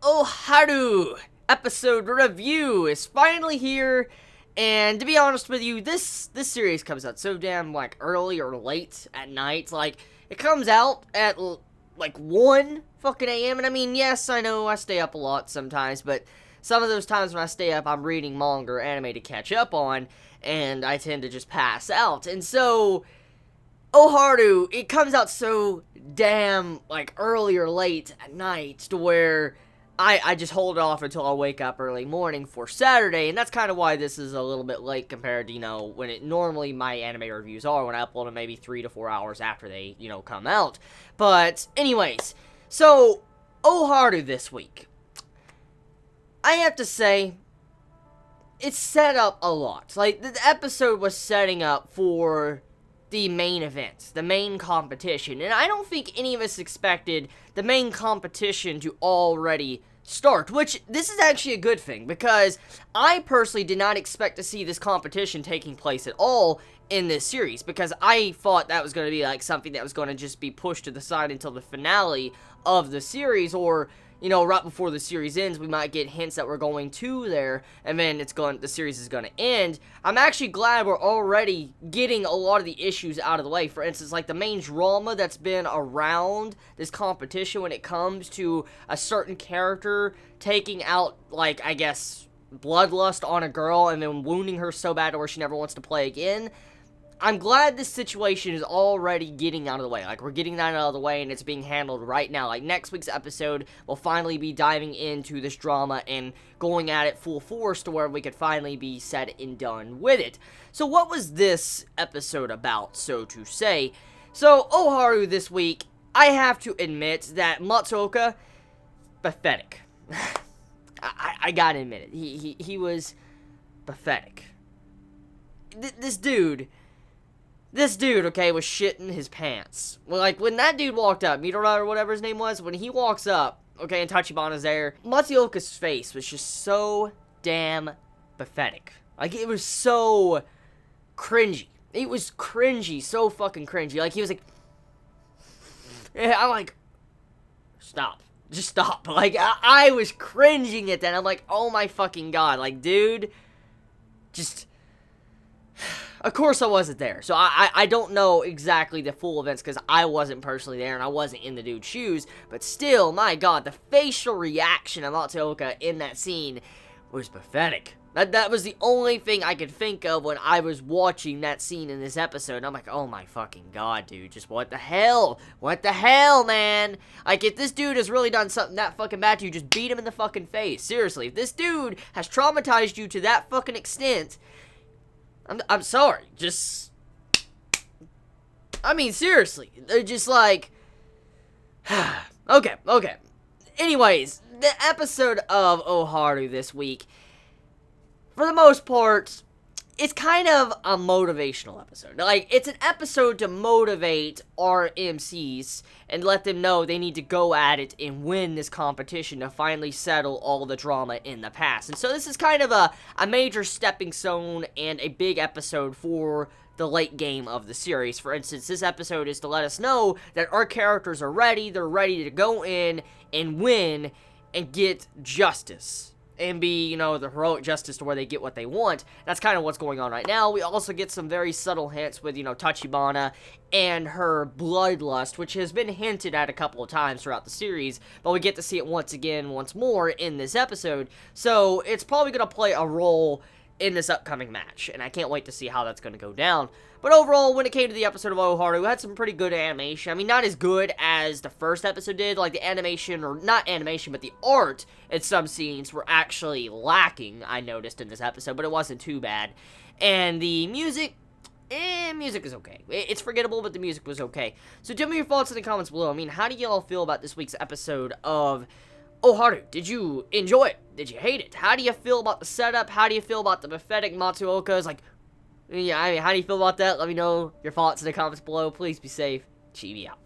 Aoharu episode review is finally here, and to be honest with you, this series comes out so damn, like, early or late at night. Like, it comes out at, like, 1 fucking a.m., and I mean, yes, I know I stay up a lot sometimes, but some of those times when I stay up, I'm reading manga or anime to catch up on, and I tend to just pass out. And so Aoharu, it comes out so damn, like, early or late at night to where I just hold it off until I wake up early morning for Saturday, and that's kind of why this is a little bit late compared to, you know, when it normally my anime reviews are, when I upload them maybe 3 to 4 hours after they, you know, come out. But, anyways, so, Aoharu this week. I have to say, it's set up a lot. Like, the episode was setting up for the main event, the main competition, and I don't think any of us expected the main competition to already start, which this is actually a good thing, because I personally did not expect to see this competition taking place at all in this series, because I thought that was going to be like something that was going to just be pushed to the side until the finale of the series, or, you know, right before the series ends, we might get hints that we're going to there, and then the series is going to end. I'm actually glad we're already getting a lot of the issues out of the way. For instance, like the main drama that's been around this competition when it comes to a certain character taking out, like, I guess, bloodlust on a girl and then wounding her so bad to where she never wants to play again. I'm glad this situation is already getting out of the way. Like, we're getting that out of the way, and it's being handled right now. Like, next week's episode will finally be diving into this drama and going at it full force to where we could finally be said and done with it. So what was this episode about, so to say? So, Aoharu this week, I have to admit that Matsuoka, pathetic. I gotta admit it. He was pathetic. This dude, okay, was shitting his pants. Well, like, when that dude walked up, Midora or whatever his name was, when he walks up, okay, and Tachibana's there, Matsuoka's face was just so damn pathetic. Like, it was so cringy. It was cringy, so fucking cringy. Like, he was like, yeah, I'm like, stop. Just stop. Like, I was cringing at that. I'm like, oh my fucking god. Like, dude, just... Of course I wasn't there, so I don't know exactly the full events, because I wasn't personally there, and I wasn't in the dude's shoes, but still, my god, the facial reaction of Matsuoka in that scene was pathetic. That was the only thing I could think of when I was watching that scene in this episode, and I'm like, oh my fucking god, dude, just what the hell? What the hell, man? Like, if this dude has really done something that fucking bad to you, just beat him in the fucking face. Seriously, if this dude has traumatized you to that fucking extent, I'm sorry, just, I mean, seriously, they're just like, okay, anyways, the episode of Aoharu this week, for the most part, it's kind of a motivational episode. Like, it's an episode to motivate our MCs and let them know they need to go at it and win this competition to finally settle all the drama in the past. And so this is kind of a major stepping stone and a big episode for the late game of the series. For instance, this episode is to let us know that our characters are ready, they're ready to go in and win and get justice. And be, you know, the heroic justice to where they get what they want. That's kind of what's going on right now. We also get some very subtle hints with, you know, Tachibana and her bloodlust, which has been hinted at a couple of times throughout the series, but we get to see it once more in this episode. So, it's probably going to play a role in this upcoming match, and I can't wait to see how that's going to go down. But overall, when it came to the episode of Aoharu, we had some pretty good animation. I mean, not as good as the first episode did. Like, the animation, or not animation, but the art in some scenes were actually lacking, I noticed in this episode, but it wasn't too bad. And the music, music is okay. It's forgettable, but the music was okay. So tell me your thoughts in the comments below. I mean, how do y'all feel about this week's episode of Aoharu? Did you enjoy it? Did you hate it? How do you feel about the setup? How do you feel about the pathetic Matsuoka's, like, yeah, I mean, how do you feel about that? Let me know your thoughts in the comments below. Please be safe. Chibi out.